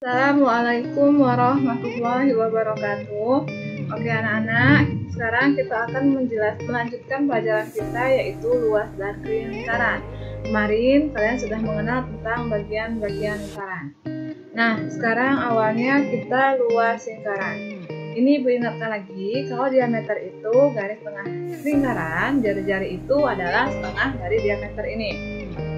Assalamualaikum warahmatullahi wabarakatuh. Oke anak-anak, sekarang kita akan melanjutkan pelajaran kita yaitu luas dan lingkaran. Kemarin kalian sudah mengenal tentang bagian-bagian lingkaran. Nah, sekarang awalnya kita luas lingkaran. Ini beringatkan lagi, kalau diameter itu garis tengah lingkaran, jari-jari itu adalah setengah dari diameter ini.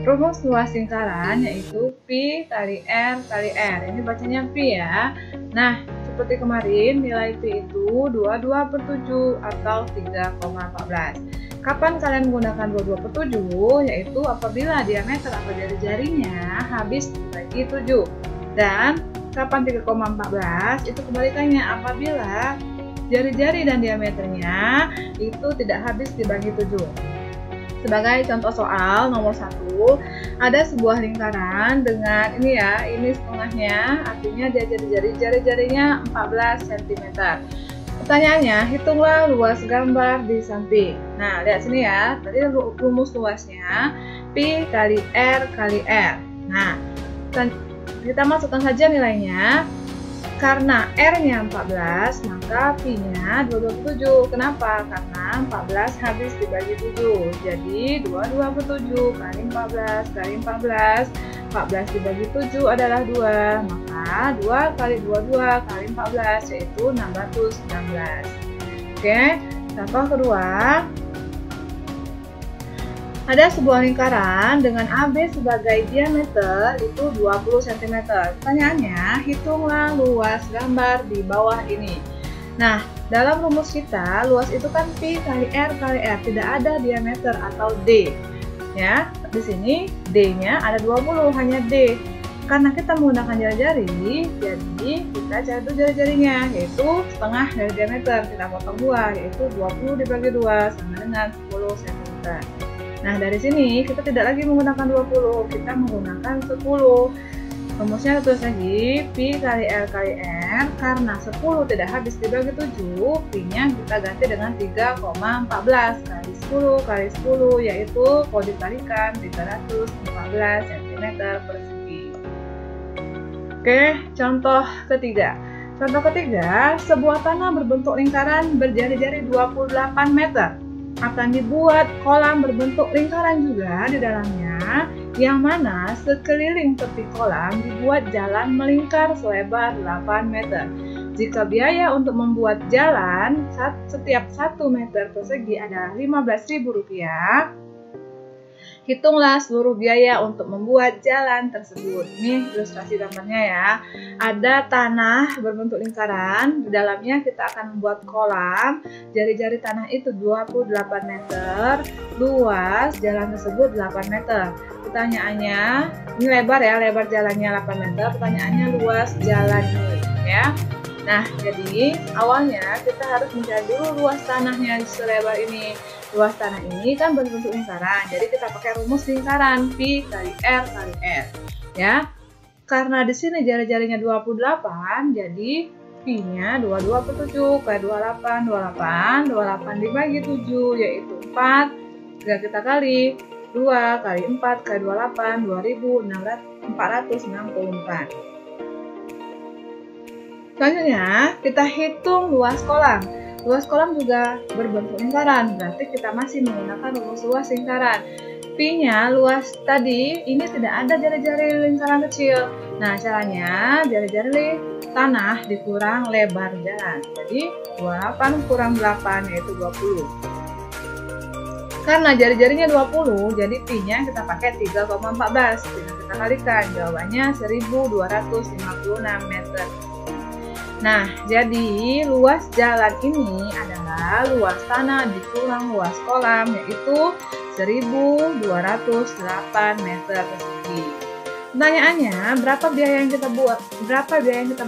Rumus luas lingkaran yaitu Pi kali R kali R. Ini bacanya Pi ya. Nah, seperti kemarin nilai Pi itu 22/7 atau 3,14. Kapan kalian menggunakan 22/7? Yaitu apabila diameter atau jari-jarinya habis dibagi 7. Dan kapan 3,14? Itu kebalikannya, apabila jari-jari dan diameternya itu tidak habis dibagi 7. Sebagai contoh soal nomor 1, ada sebuah lingkaran dengan ini ya, ini setengahnya, artinya dia jari-jarinya 14 cm. Pertanyaannya, hitunglah luas gambar di samping. Nah, lihat sini ya, tadi rumus luasnya Pi kali R kali R. Nah, kita masukkan saja nilainya. Karena R-nya 14, maka Pi-nya 22/7. Kenapa? Karena 14 habis dibagi 7. Jadi 22/7 kali 14 kali 14. 14 dibagi 7 adalah 2. Maka 2 kali 22 kali 14 yaitu 616. Oke, contoh kedua. Ada sebuah lingkaran dengan AB sebagai diameter itu 20 cm. Pertanyaannya, hitunglah luas gambar di bawah ini. Nah, dalam rumus kita, luas itu kan Pi kali R kali R, tidak ada diameter atau D. Ya, di sini D-nya ada 20, hanya D. Karena kita menggunakan jari-jari, jadi kita cari dulu jari-jarinya, yaitu setengah dari diameter. Kita potong 2, yaitu 20 dibagi 2 sama dengan 10 cm. Nah, dari sini kita tidak lagi menggunakan 20, kita menggunakan 10. Rumusnya tulis lagi, Pi kali R kali R. Karena 10 tidak habis dibagi 7, Pi-nya kita ganti dengan 3,14 kali 10 kali 10, yaitu kalau dikalikan 314 cm persegi. Oke, contoh ketiga. Contoh ketiga, sebuah tanah berbentuk lingkaran berjari-jari 28 meter. Akan dibuat kolam berbentuk lingkaran juga di dalamnya, yang mana sekeliling tepi kolam dibuat jalan melingkar selebar 8 meter. Jika biaya untuk membuat jalan setiap 1 meter persegi adalah Rp15.000, hitunglah seluruh biaya untuk membuat jalan tersebut. Ini ilustrasi gambarnya ya. Ada tanah berbentuk lingkaran, di dalamnya kita akan membuat kolam. Jari-jari tanah itu 28 meter, luas jalan tersebut 8 meter. Pertanyaannya, ini lebar ya, lebar jalannya 8 meter. Pertanyaannya luas jalan ini ya. Nah, jadi awalnya kita harus mencari dulu luas tanahnya selebar ini. Luas tanah ini kan berbentuk lingkaran, jadi kita pakai rumus lingkaran Pi kali R kali R. Ya, karena di sini jari-jarinya 28, jadi Pi-nya 22/7 kali 28, 28 dibagi 7 yaitu 4. Jika kita kali 2 kali 4 kali 28, 2464. Selanjutnya, kita hitung luas kolam. Luas kolam juga berbentuk lingkaran, berarti kita masih menggunakan rumus luas lingkaran. Pi-nya luas tadi, ini tidak ada jari-jari lingkaran kecil. Nah, caranya jari-jari tanah dikurang lebar jalan. Jadi, 28 kurang 8 yaitu 20. Karena jari-jarinya 20, jadi Pi-nya kita pakai 3,14. Dengan kita kalikan, jawabannya 1256 meter. Nah, jadi luas jalan ini adalah luas tanah dikurang luas kolam, yaitu 1208 meter persegi. Pertanyaannya, berapa biaya yang kita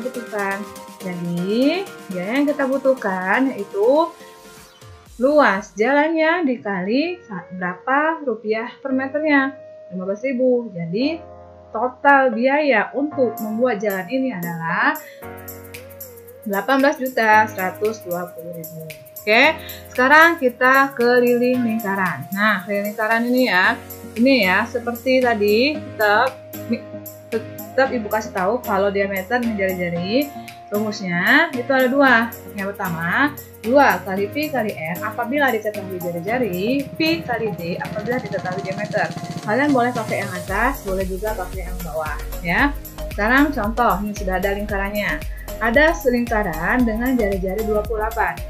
butuhkan? Jadi, biaya yang kita butuhkan yaitu luas jalannya dikali berapa rupiah per meternya? 15.000. Jadi, total biaya untuk membuat jalan ini adalah 18.120.000. Oke, sekarang kita keliling lingkaran. Nah, keliling lingkaran ini ya seperti tadi kita tetap ibu kasih tahu kalau diameter jari-jari rumusnya itu ada dua. Yang pertama, 2 kali pi kali r apabila diketahui jari-jari, pi kali d apabila diketahui diameter. Kalian boleh pakai yang atas, boleh juga pakai yang bawah ya. Sekarang contoh, ini sudah ada lingkarannya. Ada lingkaran dengan jari-jari 28.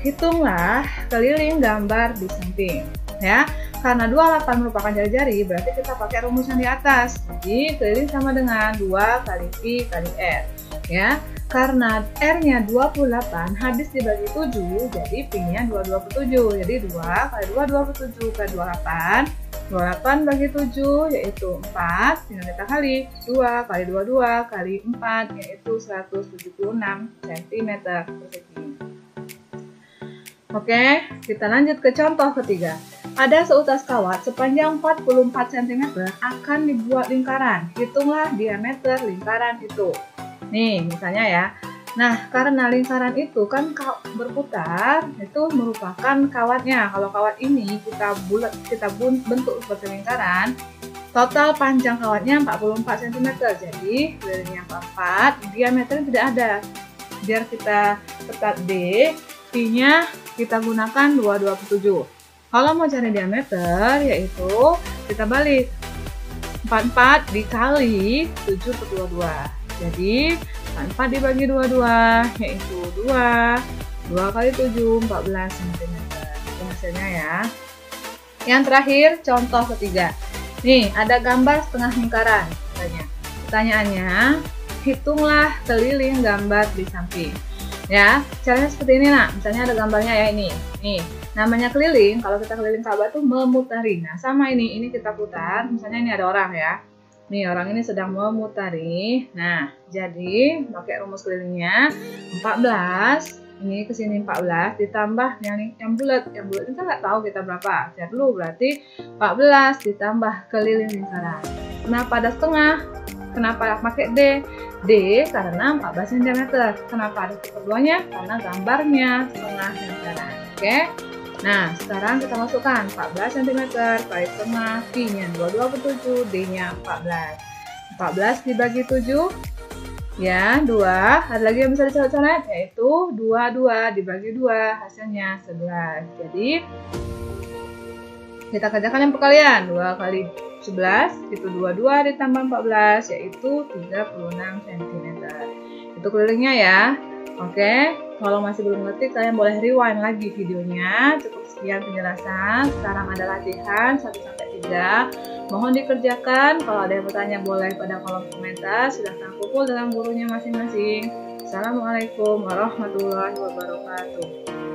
Hitunglah keliling gambar di samping ya. Karena 28 merupakan jari-jari, berarti kita pakai rumus yang di atas. Jadi keliling sama dengan 2 kali pi kali r ya. Karena R-nya 28 habis dibagi 7, jadi P-nya 227. Jadi 2 kali 2 27 kali 28. 28 bagi 7 yaitu 4, tinggal kita kali 2 kali 22 kali 4 yaitu 176 cm persegi. Oke, kita lanjut ke contoh ketiga. Ada seutas kawat sepanjang 44 cm akan dibuat lingkaran. Hitunglah diameter lingkaran itu. Nih, misalnya ya. Nah, karena lingkaran itu kan berputar, itu merupakan kawatnya. Kalau kawat ini kita bentuk seperti lingkaran, total panjang kawatnya 44 cm. Jadi, kelilingnya 44, diameternya tidak ada. Biar kita tetap D, P-nya kita gunakan 227. Kalau mau cari diameter, yaitu kita balik 44 dikali 7 per 22. Jadi 44 dibagi 22 yaitu 2 kali 7 14 cm. Itu hasilnya ya. Yang terakhir contoh ketiga. Nih ada gambar setengah lingkaran katanya. Pertanyaannya, hitunglah keliling gambar di samping. Ya, caranya seperti ini nak. Misalnya ada gambarnya ya ini. Nih, namanya keliling. Kalau kita keliling Ka'bah tuh memutari. Nah, sama ini kita putar. Misalnya ini ada orang ya. Nih, orang ini sedang memutari. Nah, jadi pakai rumus kelilingnya 14. Ini ke sini 14 ditambah yang bulat. Yang bulat kita nggak tahu kita berapa. Lihat dulu berarti 14 ditambah keliling lingkaran. Kenapa ada setengah? Kenapa pakai D? D karena 14 cm. Kenapa ada keduanya? Karena gambarnya setengah lingkaran. Oke. Nah, sekarang kita masukkan 14 cm kali setengah, Pi-nya 227, D-nya 14. 14 dibagi 7, ya 2. Ada lagi yang bisa dicoret-coret, yaitu 22 dibagi 2, hasilnya 11. Jadi, kita kerjakan yang perkalian. 2 kali 11, itu 22 ditambah 14, yaitu 36 cm. Itu kelilingnya ya. Oke, kalau masih belum ngerti, kalian boleh rewind lagi videonya. Cukup sekian penjelasan. Sekarang ada latihan 1-3. Mohon dikerjakan. Kalau ada yang bertanya boleh pada kolom komentar. Silahkan kumpul dengan gurunya masing-masing. Assalamualaikum warahmatullahi wabarakatuh.